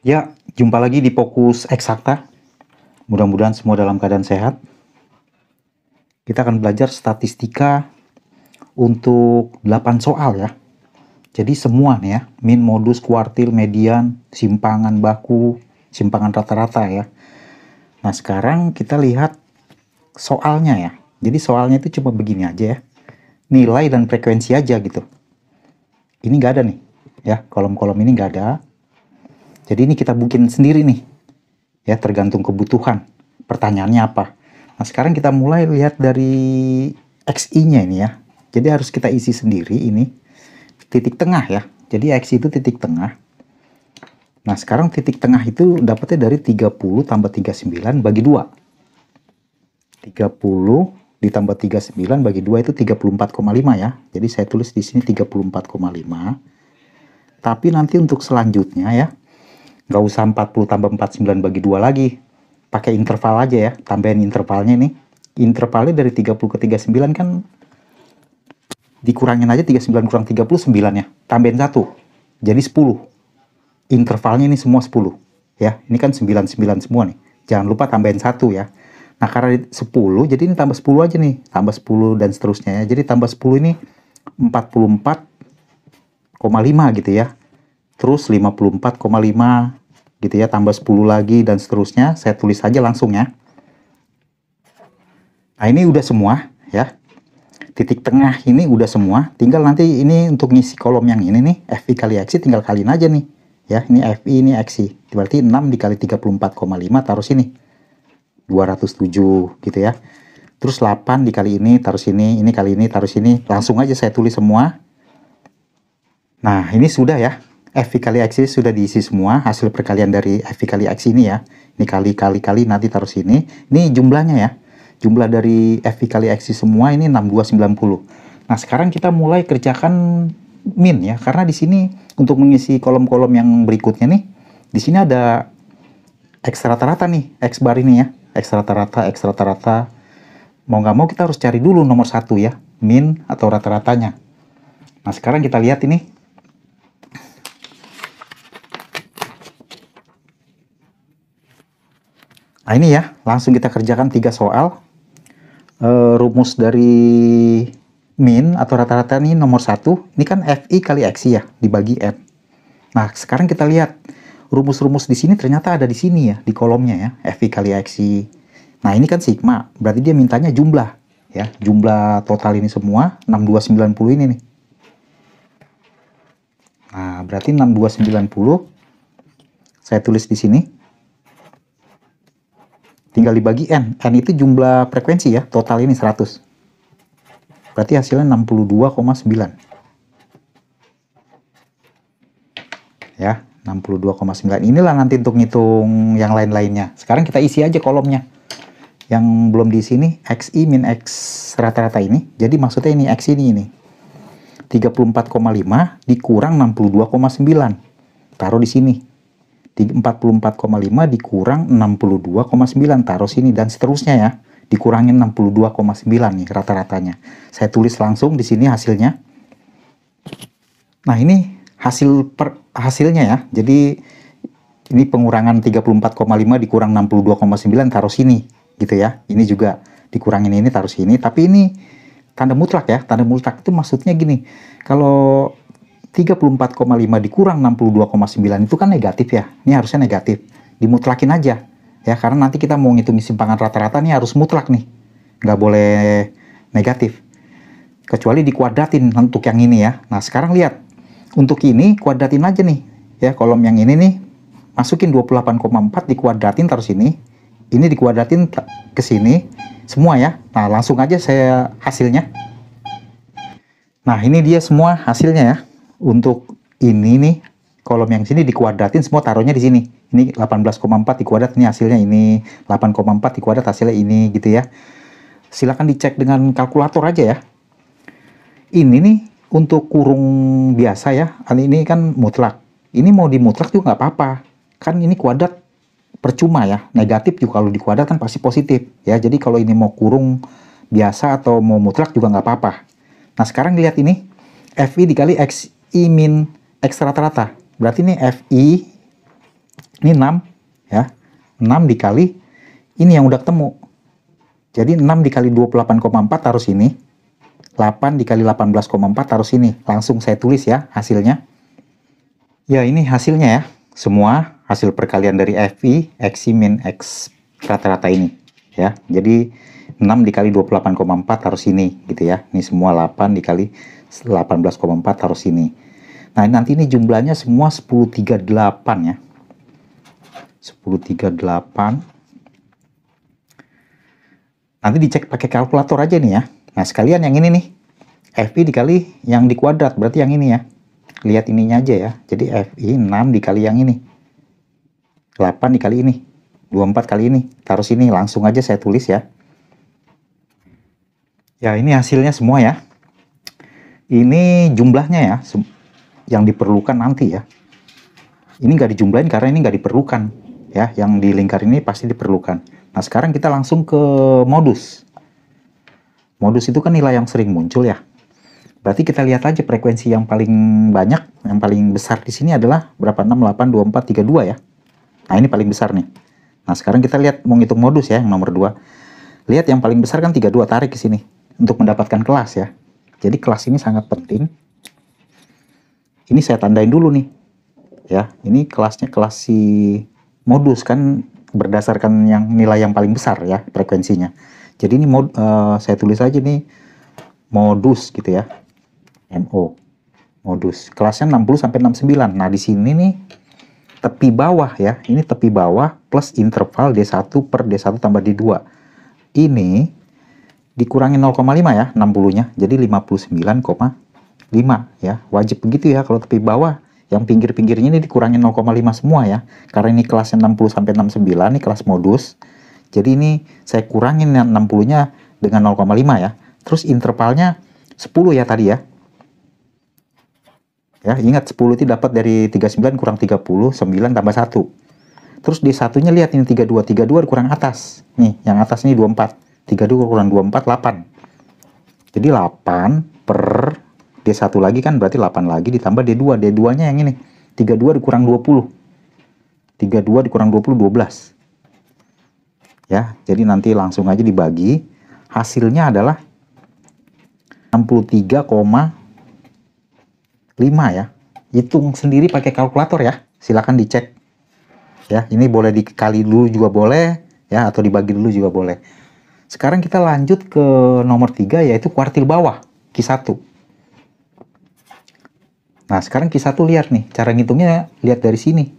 Ya, jumpa lagi di Fokus Eksakta. Mudah-mudahan semua dalam keadaan sehat. Kita akan belajar statistika untuk 8 soal ya. Jadi semua nih ya, min, modus, kuartil, median, simpangan baku, simpangan rata-rata ya. Nah, sekarang kita lihat soalnya ya. Jadi soalnya itu cuma begini aja ya. Nilai dan frekuensi aja gitu. Ini nggak ada nih ya, kolom-kolom ini nggak ada. Jadi ini kita bikin sendiri nih. Ya, tergantung kebutuhan. Pertanyaannya apa? Nah, sekarang kita mulai lihat dari XI-nya ini ya. Jadi harus kita isi sendiri ini. Titik tengah ya. Jadi XI itu titik tengah. Nah, sekarang titik tengah itu dapatnya dari 30 tambah 39 bagi 2. 30 ditambah 39 bagi 2 itu 34,5 ya. Jadi saya tulis di sini 34,5. Tapi nanti untuk selanjutnya ya, nggak usah 40 tambah 49 bagi 2 lagi. Pakai interval aja ya, tambahin intervalnya nih. Intervalnya dari 30 ke 39 kan dikurangin aja 39 kurang 39 ya. Tambahin 1. Jadi 10. Intervalnya ini semua 10 ya. Ini kan 99 semua nih. Jangan lupa tambahin 1 ya. Nah, karena 10 jadi ini tambah 10 aja nih. Tambah 10 dan seterusnya ya. Jadi tambah 10 ini 44,5 gitu ya. Terus 54,5 gitu ya, tambah 10 lagi dan seterusnya. Saya tulis aja langsung ya. Nah, ini udah semua ya. Titik tengah ini udah semua. Tinggal nanti ini untuk ngisi kolom yang ini nih, FI kali XI tinggal kaliin aja nih. Ya, ini FI, ini XI. Berarti 6 dikali 34,5 taruh sini. 207 gitu ya. Terus 8 dikali ini taruh sini, ini kali ini taruh sini. Langsung aja saya tulis semua. Nah, ini sudah ya. FI kali XI sudah diisi semua. Hasil perkalian dari FI kali XI ini ya. Ini kali nanti taruh sini. Ini jumlahnya ya. Jumlah dari FI kali XI semua ini 6290. Nah, sekarang kita mulai kerjakan min ya. Karena di sini untuk mengisi kolom-kolom yang berikutnya nih, di sini ada X rata-rata nih, X bar ini ya. X rata-rata. Mau nggak mau kita harus cari dulu nomor 1 ya. Min atau rata-ratanya. Nah, sekarang kita lihat ini. Nah, ini ya, langsung kita kerjakan 3 soal. Rumus dari min atau rata-rata ini nomor 1. Ini kan FI kali XI ya, dibagi N. Nah, sekarang kita lihat. Rumus-rumus di sini ternyata ada di sini ya, di kolomnya ya, FI kali XI. Nah, ini kan sigma, berarti dia mintanya jumlah. Ya, jumlah total ini semua, 6290 ini nih. Nah, berarti 6290. Saya tulis di sini. Tinggal dibagi N. N itu jumlah frekuensi ya. Total ini 100. Berarti hasilnya 62,9. Ya, 62,9. Inilah nanti untuk ngitung yang lain-lainnya. Sekarang kita isi aja kolomnya. Yang belum diisi nih, XI min X rata-rata ini. Jadi maksudnya ini X ini. 34,5 dikurang 62,9. Taruh di sini. 44,5 dikurang 62,9 taruh sini dan seterusnya ya, dikurangin 62,9 nih rata-ratanya. Saya tulis langsung di sini hasilnya. Nah, ini hasilnya ya. Jadi ini pengurangan 34,5 dikurang 62,9 taruh sini gitu ya. Ini juga dikurangin ini taruh sini, tapi ini tanda mutlak ya. Tanda mutlak itu maksudnya gini. Kalau 34,5 dikurang 62,9 itu kan negatif ya. Ini harusnya negatif. Dimutlakin aja. Ya, karena nanti kita mau ngitung simpangan rata-rata nih harus mutlak nih. Nggak boleh negatif. Kecuali dikuadratin untuk yang ini ya. Nah, sekarang lihat. Untuk ini kuadratin aja nih. Ya, kolom yang ini nih. Masukin 28,4 dikuadratin taruh sini. Ini dikuadratin ke sini. Semua ya. Nah, langsung aja saya hasilnya. Nah, ini dia semua hasilnya ya. Untuk ini nih, kolom yang sini dikuadratin semua taruhnya di sini. Ini 18,4 dikuadrat, ini hasilnya ini. 8,4 dikuadrat hasilnya ini gitu ya. Silakan dicek dengan kalkulator aja ya. Ini nih untuk kurung biasa ya. Ini kan mutlak. Ini mau dimutlak juga nggak apa-apa. Kan ini kuadrat percuma ya. Negatif juga kalau dikuadrat kan pasti positif ya. Jadi kalau ini mau kurung biasa atau mau mutlak juga nggak apa-apa. Nah, sekarang lihat ini. FI dikali XI min X rata-rata. Berarti ini FI Ini 6 ya. 6 dikali ini yang udah ketemu. Jadi 6 dikali 28,4 taruh sini. 8 dikali 18,4 taruh sini. Langsung saya tulis ya hasilnya. Ya ini hasilnya ya. Semua hasil perkalian dari FI, XI, min, X rata-rata ini. Ya, jadi 6 dikali 28,4 taruh sini gitu ya. Ini semua 8 dikali 18,4 taruh sini. Nah nanti ini jumlahnya semua 1038 ya. 1038. Nanti dicek pakai kalkulator aja nih ya. Nah sekalian yang ini nih. FI dikali yang di kuadrat, berarti yang ini ya. Lihat ininya aja ya. Jadi FI 6 dikali yang ini. 8 dikali ini. 24 kali ini. Taruh sini, langsung aja saya tulis ya. Ya ini hasilnya semua ya. Ini jumlahnya ya. Yang diperlukan nanti ya. Ini nggak dijumlahin karena ini nggak diperlukan. Ya, yang di lingkar ini pasti diperlukan. Nah sekarang kita langsung ke modus. Modus itu kan nilai yang sering muncul ya. Berarti kita lihat aja frekuensi yang paling banyak, yang paling besar di sini adalah berapa? 6, 8, 24, 32 ya. Nah ini paling besar nih. Nah sekarang kita lihat, mau ngitung modus ya, yang nomor 2. Lihat yang paling besar kan 32, tarik ke sini. Untuk mendapatkan kelas ya. Jadi kelas ini sangat penting. Ini saya tandain dulu nih. Ya, ini kelasnya kelas si modus kan berdasarkan yang nilai yang paling besar ya, frekuensinya. Jadi ini saya tulis aja nih modus gitu ya. MO modus kelasnya 60 sampai 69. Nah di sini nih tepi bawah ya, ini tepi bawah plus interval D1 per D1 tambah D2 ini dikurangi 0,5 ya 60-nya, jadi 59,5 ya. Wajib begitu ya kalau tepi bawah, yang pinggir-pinggirnya ini dikurangi 0,5 semua ya, karena ini kelasnya 60 sampai 69, ini kelas modus. Jadi ini saya kurangin 60-nya dengan 0,5 ya. Terus intervalnya 10 ya tadi ya. Ya, ingat 10 itu dapat dari 39 kurang 30, 9 tambah 1. Terus D1-nya lihat ini 32, 32 kurang atas. Nih, yang atas ini 24. 32 kurang 24, 8. Jadi 8 per D1 lagi kan berarti 8 lagi ditambah D2. D2-nya yang ini. 32 dikurang 20. 32 dikurang 20, 12. Ya, jadi nanti langsung aja dibagi. Hasilnya adalah 63,5 ya. Hitung sendiri pakai kalkulator ya. Silakan dicek. Ya, ini boleh dikali dulu juga boleh ya, atau dibagi dulu juga boleh. Sekarang kita lanjut ke nomor 3 yaitu kuartil bawah, Q1. Nah, sekarang Q1 lihat nih, cara ngitungnya lihat dari sini.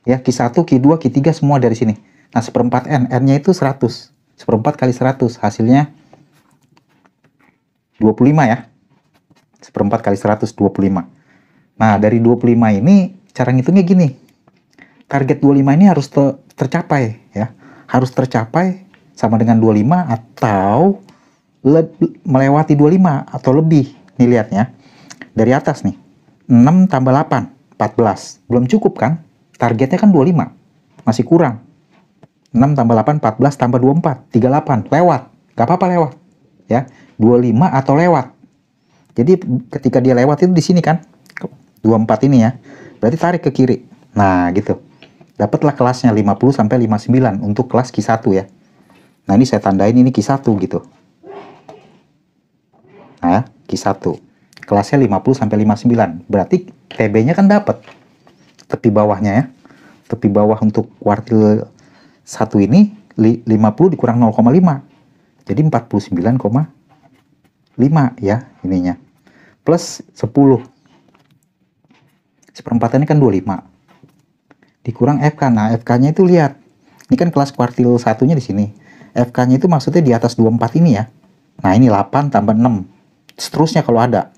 Ya, Q1, Q2, Q3 semua dari sini. Nah, seperempat N, N-nya itu 100. Seperempat kali 100, hasilnya 25 ya. Seperempat kali 100, 25. Nah, dari 25 ini, cara ngitungnya gini. Target 25 ini harus tercapai ya. Harus tercapai sama dengan 25 atau melewati 25 atau lebih. Nih lihat ya. Dari atas nih. 6 tambah 8, 14. Belum cukup kan? Targetnya kan 25. Masih kurang. 6 tambah 8, 14 tambah 24, 38. Lewat. Gak apa-apa lewat. Ya. 25 atau lewat. Jadi ketika dia lewat itu di sini kan. 24 ini ya. Berarti tarik ke kiri. Nah, gitu. Dapatlah kelasnya 50 sampai 59 untuk kelas Q1 ya. Nah, ini saya tandain ini Q1 gitu. Nah, Q1. Kelasnya 50 sampai 59. Berarti TB-nya kan dapat. Tepi bawahnya ya. Tepi bawah untuk kuartil 1 ini 50 dikurang 0,5. Jadi 49,5 ya ininya. Plus 10. Seperempatannya kan 25. Dikurang FK. Nah, FK-nya itu lihat. Ini kan kelas kuartil 1-nya di sini. FK-nya itu maksudnya di atas 24 ini ya. Nah, ini 8 tambah 6. Seterusnya kalau ada.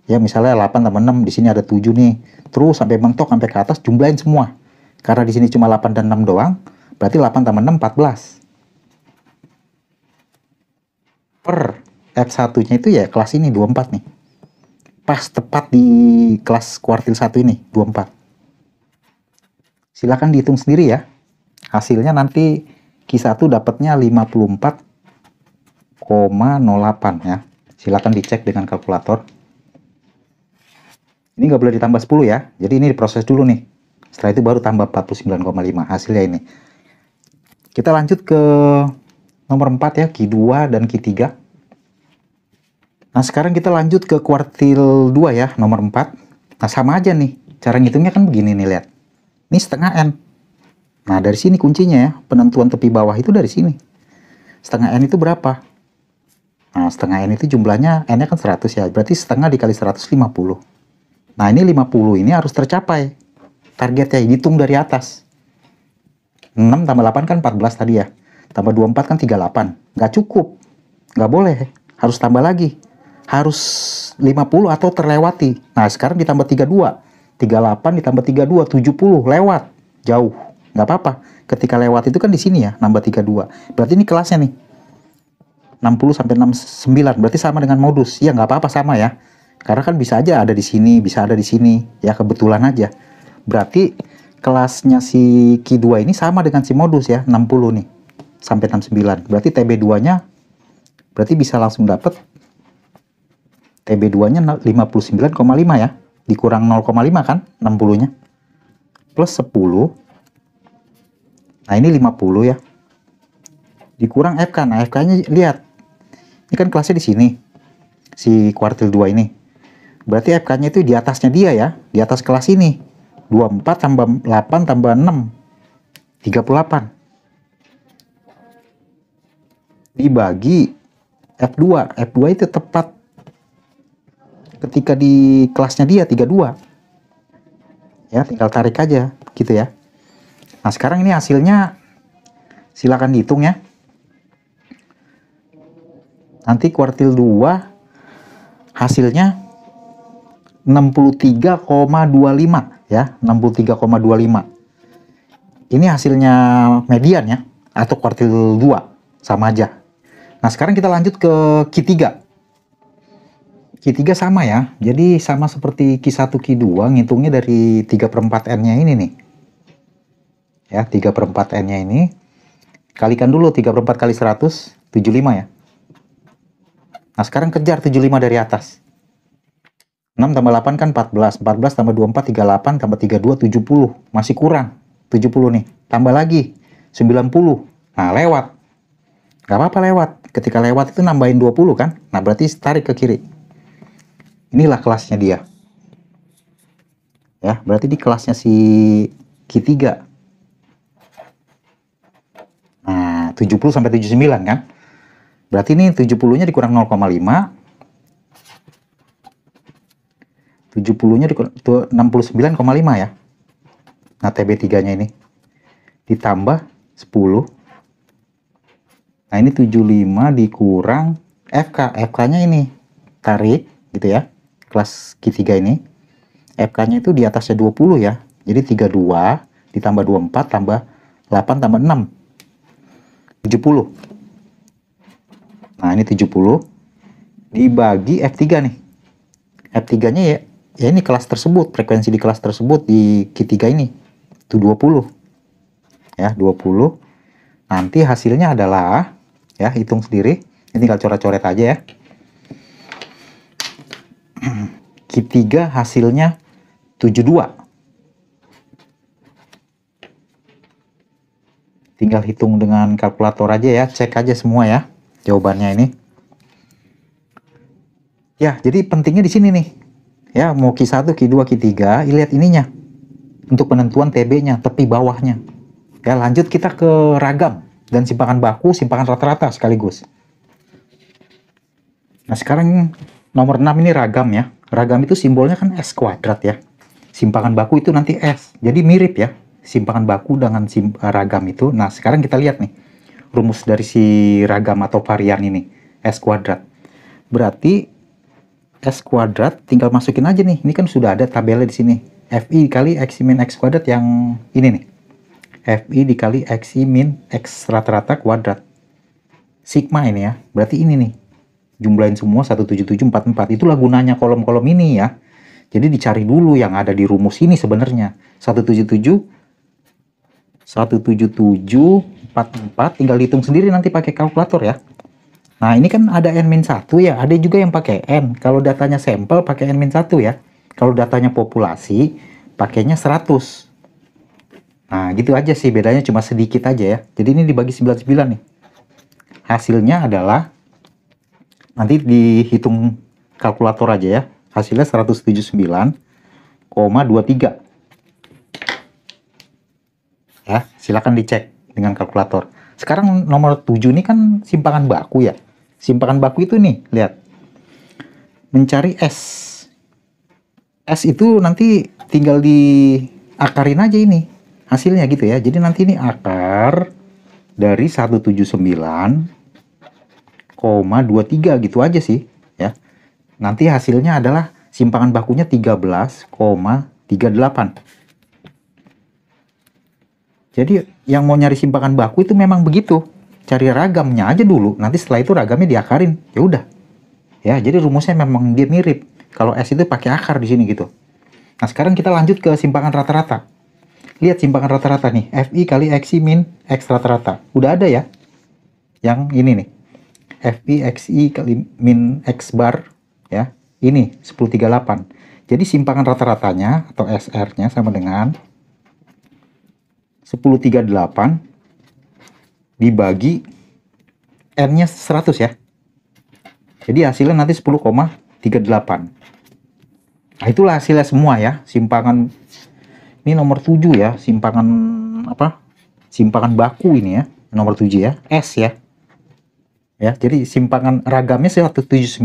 Ya, misalnya 8 tambah 6, di sini ada 7 nih. Terus sampai mentok sampai ke atas jumlahin semua. Karena di sini cuma 8 dan 6 doang, berarti 8 tambah 6 14. Per F1-nya itu ya kelas ini 24 nih. Pas tepat di kelas kuartil 1 ini 24. Silakan dihitung sendiri ya. Hasilnya nanti Q1 dapatnya 54,08 ya. Silakan dicek dengan kalkulator. Ini nggak boleh ditambah 10 ya. Jadi ini diproses dulu nih. Setelah itu baru tambah 49,5. Hasilnya ini. Kita lanjut ke nomor 4 ya, Q2 dan Q3. Nah, sekarang kita lanjut ke kuartil 2 ya, nomor 4. Nah, sama aja nih. Cara ngitungnya kan begini nih, lihat. Ini setengah N. Nah, dari sini kuncinya ya, penentuan tepi bawah itu dari sini. Setengah N itu berapa? Nah, setengah N itu jumlahnya, N-nya kan 100 ya, berarti setengah dikali 150. Nah, ini 50 ini harus tercapai. Targetnya hitung dari atas. 6 tambah 8 kan 14 tadi ya. Tambah 24 kan 38. Nggak cukup. Nggak boleh. Harus tambah lagi. Harus 50 atau terlewati. Nah, sekarang ditambah 32. 38 ditambah 32, 70. Lewat. Jauh. Nggak apa-apa. Ketika lewat itu kan di sini ya, nambah 32. Berarti ini kelasnya nih. 60 sampai 69. Berarti sama dengan modus. Ya, nggak apa-apa sama ya. Karena kan bisa aja ada di sini, bisa ada di sini. Ya, kebetulan aja. Berarti kelasnya si Q2 ini sama dengan si modus ya, 60 nih. Sampai 69. Berarti TB2-nya berarti bisa langsung dapat TB2-nya 59,5 ya. Dikurang 0,5 kan 60-nya. Plus 10. Nah, ini 50 ya. Dikurang FK. Nah, FK-nya lihat. Ini kan kelasnya di sini. Si kuartil 2 ini. Berarti FK-nya itu di atasnya dia ya. Di atas kelas ini. 24 tambah 8 tambah 6. 38. Dibagi F2. F2 itu tepat ketika di kelasnya dia 32. Ya, tinggal tarik aja gitu ya. Nah, sekarang ini hasilnya silakan dihitung ya. Nanti kuartil 2 hasilnya 63,25 ya, 63,25. Ini hasilnya median ya, atau kuartil 2 sama aja. Nah, sekarang kita lanjut ke Q3. Q3 sama ya, jadi sama seperti Q1, Q2, ngitungnya dari 3/4 N-nya ini nih. Ya, 3/4 N-nya ini. Kalikan dulu 3/4 kali 100, 75 ya. Nah, sekarang kejar 75 dari atas. 6 tambah 8 kan 14. 14 tambah 24, 38, tambah 32, 70. Masih kurang. 70 nih. Tambah lagi. 90. Nah, lewat. Gak apa-apa lewat. Ketika lewat itu nambahin 20 kan. Nah, berarti tarik ke kiri. Inilah kelasnya dia. Ya, berarti di kelasnya si Q3. Nah, 70 sampai 79 kan. Berarti ini 70-nya dikurang 0,5. 70-nya dikurang 69,5 ya. Nah, TB3-nya ini. Ditambah 10. Nah, ini 75 dikurang FK. FK-nya ini. Tarik, gitu ya. Kelas Q3 ini. FK-nya itu di atasnya 20 ya. Jadi 32 ditambah 24 tambah 8 tambah 6. 70. Nah, ini 70 dibagi F3 nih. F3-nya ya ini kelas tersebut, frekuensi di kelas tersebut di Q3 ini. Itu 20. Ya, 20. Nanti hasilnya adalah ya, hitung sendiri. Ini tinggal coret-coret aja ya. Q3 hasilnya 72. Tinggal hitung dengan kalkulator aja ya, cek aja semua ya jawabannya ini. Ya, jadi pentingnya di sini nih. Ya, mau Q1, Q2, Q3, lihat ininya. Untuk penentuan TB-nya, tepi bawahnya. Ya, lanjut kita ke ragam dan simpangan baku, simpangan rata-rata sekaligus. Nah, sekarang nomor 6 ini ragam ya. Ragam itu simbolnya kan S kuadrat ya. Simpangan baku itu nanti S. Jadi mirip ya. Simpangan baku dengan ragam itu. Nah, sekarang kita lihat nih. Rumus dari si ragam atau varian ini. S kuadrat. Berarti S kuadrat tinggal masukin aja nih. Ini kan sudah ada tabelnya di sini. FI dikali X min X kuadrat yang ini nih. FI dikali X min X rata-rata kuadrat. Sigma ini ya. Berarti ini nih. Jumlahin semua 17744. Itulah gunanya kolom-kolom ini ya. Jadi dicari dulu yang ada di rumus ini sebenarnya. 17744 tinggal hitung sendiri nanti pakai kalkulator ya. Nah, ini kan ada N-1 ya, ada juga yang pakai N. Kalau datanya sampel pakai N-1 ya. Kalau datanya populasi pakainya 100. Nah, gitu aja sih, bedanya cuma sedikit aja ya. Jadi ini dibagi 99 nih. Hasilnya adalah, nanti dihitung kalkulator aja ya. Hasilnya 179,23. Ya, silakan dicek dengan kalkulator. Sekarang nomor 7 ini kan simpangan baku ya. Simpangan baku itu nih, lihat. Mencari S. S itu nanti tinggal diakarin aja ini hasilnya gitu ya. Jadi nanti ini akar dari 179,23 gitu aja sih ya. Nanti hasilnya adalah simpangan bakunya 13,38. Jadi yang mau nyari simpangan baku itu memang begitu. Cari ragamnya aja dulu. Nanti setelah itu ragamnya diakarin. Ya udah. Ya, jadi rumusnya memang dia mirip. Kalau S itu pakai akar di sini gitu. Nah, sekarang kita lanjut ke simpangan rata-rata. Lihat simpangan rata-rata nih. FI kali XI min X rata-rata. Udah ada ya. Yang ini nih. FI XI kali min X bar. Ya. Ini 1038. Jadi simpangan rata-ratanya atau SR-nya sama dengan 1038 dibagi N-nya 100 ya. Jadi hasilnya nanti 10,38. Nah, itulah hasilnya semua ya. Simpangan ini nomor 7 ya, simpangan apa? Simpangan baku ini ya, nomor 7 ya, S ya. Ya, jadi simpangan ragamnya 179,23,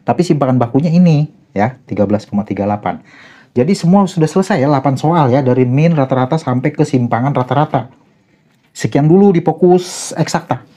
tapi simpangan bakunya ini ya, 13,38. Jadi semua sudah selesai ya, 8 soal ya, dari min rata-rata sampai ke simpangan rata-rata. Sekian dulu di Fokus Eksakta.